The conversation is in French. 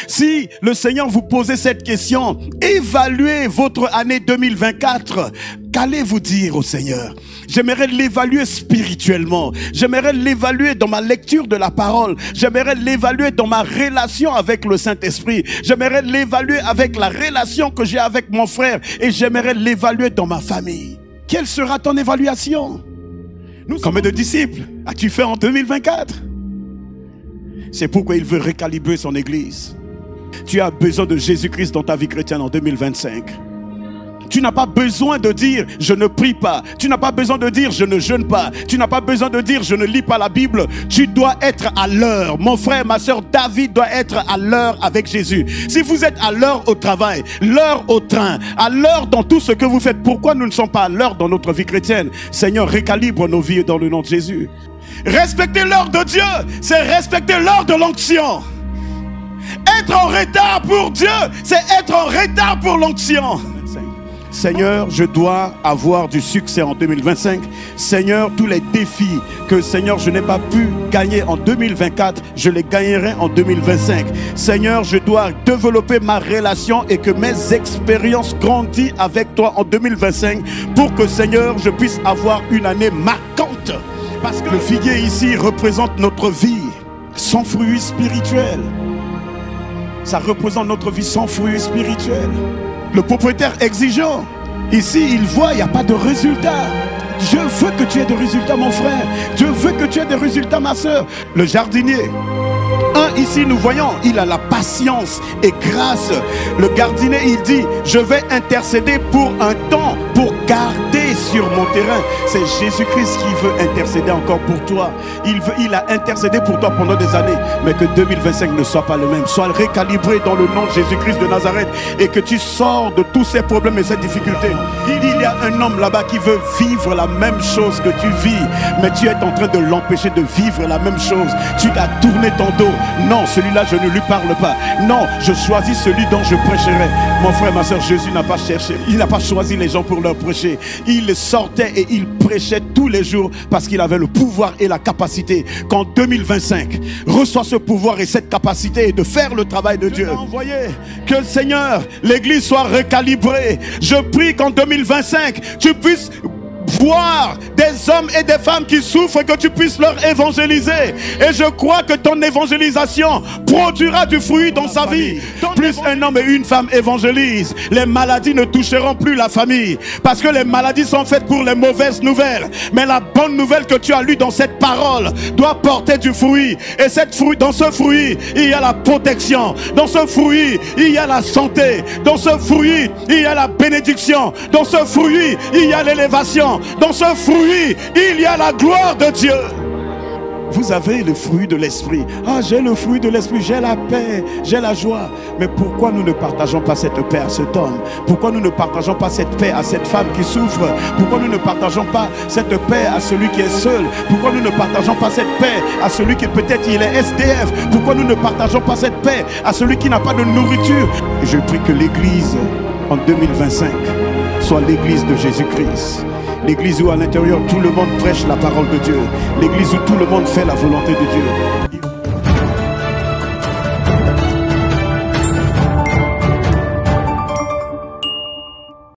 Si le Seigneur vous posait cette question, évaluez votre année 2024. Qu'allez-vous dire au Seigneur? J'aimerais l'évaluer spirituellement. J'aimerais l'évaluer dans ma lecture de la parole. J'aimerais l'évaluer dans ma relation avec le Saint-Esprit. J'aimerais l'évaluer avec la relation que j'ai avec mon frère. Et j'aimerais l'évaluer dans ma famille. Quelle sera ton évaluation? Combien de disciples as-tu fait en 2024? C'est pourquoi il veut recalibrer son église. Tu as besoin de Jésus-Christ dans ta vie chrétienne en 2025. Tu n'as pas besoin de dire je ne prie pas. Tu n'as pas besoin de dire je ne jeûne pas. Tu n'as pas besoin de dire je ne lis pas la Bible. Tu dois être à l'heure. Mon frère, ma soeur, David doit être à l'heure avec Jésus. Si vous êtes à l'heure au travail, l'heure au train, à l'heure dans tout ce que vous faites, pourquoi nous ne sommes pas à l'heure dans notre vie chrétienne? Seigneur, recalibre nos vies dans le nom de Jésus. Respecter l'heure de Dieu, c'est respecter l'heure de l'onction. Être en retard pour Dieu, c'est être en retard pour l'onction. Seigneur, je dois avoir du succès en 2025. Seigneur, tous les défis que, Seigneur, je n'ai pas pu gagner en 2024, je les gagnerai en 2025. Seigneur, je dois développer ma relation et que mes expériences grandissent avec toi en 2025 pour que, Seigneur, je puisse avoir une année marquante. Parce que le figuier ici représente notre vie sans fruits spirituels. Ça représente notre vie sans fruits spirituels. Le propriétaire exigeant, ici il voit, il n'y a pas de résultat. Je veux que tu aies des résultats, mon frère. Je veux que tu aies des résultats, ma soeur. Le jardinier, ici nous voyons, il a la patience et grâce. Le jardinier, il dit, je vais intercéder pour un temps, pour garder sur mon terrain. C'est Jésus-Christ qui veut intercéder encore pour toi. Il a intercédé pour toi pendant des années. Mais que 2025 ne soit pas le même. Sois recalibré dans le nom de Jésus-Christ de Nazareth. Et que tu sors de tous ces problèmes et ces difficultés. Il y a un homme là-bas qui veut vivre la même chose que tu vis. Mais tu es en train de l'empêcher de vivre la même chose. Tu as tourné ton dos. Non, celui-là, je ne lui parle pas. Non, je choisis celui dont je prêcherai. Mon frère, ma soeur, Jésus n'a pas cherché. Il n'a pas choisi les gens pour leur prêcher. Il sortait et il prêchait tous les jours parce qu'il avait le pouvoir et la capacité. Qu'en 2025, reçoit ce pouvoir et cette capacité de faire le travail de Dieu. Que le Seigneur, l'église soit recalibrée. Je prie qu'en 2025, tu puisses voir des hommes et des femmes qui souffrent et que tu puisses leur évangéliser. Et je crois que ton évangélisation produira du fruit dans sa vie. Plus un homme et une femme évangélisent, les maladies ne toucheront plus la famille. Parce que les maladies sont faites pour les mauvaises nouvelles. Mais la bonne nouvelle que tu as lue dans cette parole doit porter du fruit. Et dans ce fruit, il y a la protection. Dans ce fruit, il y a la santé. Dans ce fruit, il y a la bénédiction. Dans ce fruit, il y a l'élévation. Dans ce fruit, il y a la gloire de Dieu. Vous avez le fruit de l'esprit. Ah, j'ai le fruit de l'esprit, j'ai la paix, j'ai la joie. Mais pourquoi nous ne partageons pas cette paix à cet homme? Pourquoi nous ne partageons pas cette paix à cette femme qui souffre? Pourquoi nous ne partageons pas cette paix à celui qui est seul? Pourquoi nous ne partageons pas cette paix à celui qui peut-être il est SDF? Pourquoi nous ne partageons pas cette paix à celui qui n'a pas de nourriture? Et je prie que l'église en 2025 soit l'église de Jésus-Christ. L'église où à l'intérieur tout le monde prêche la parole de Dieu. L'église où tout le monde fait la volonté de Dieu.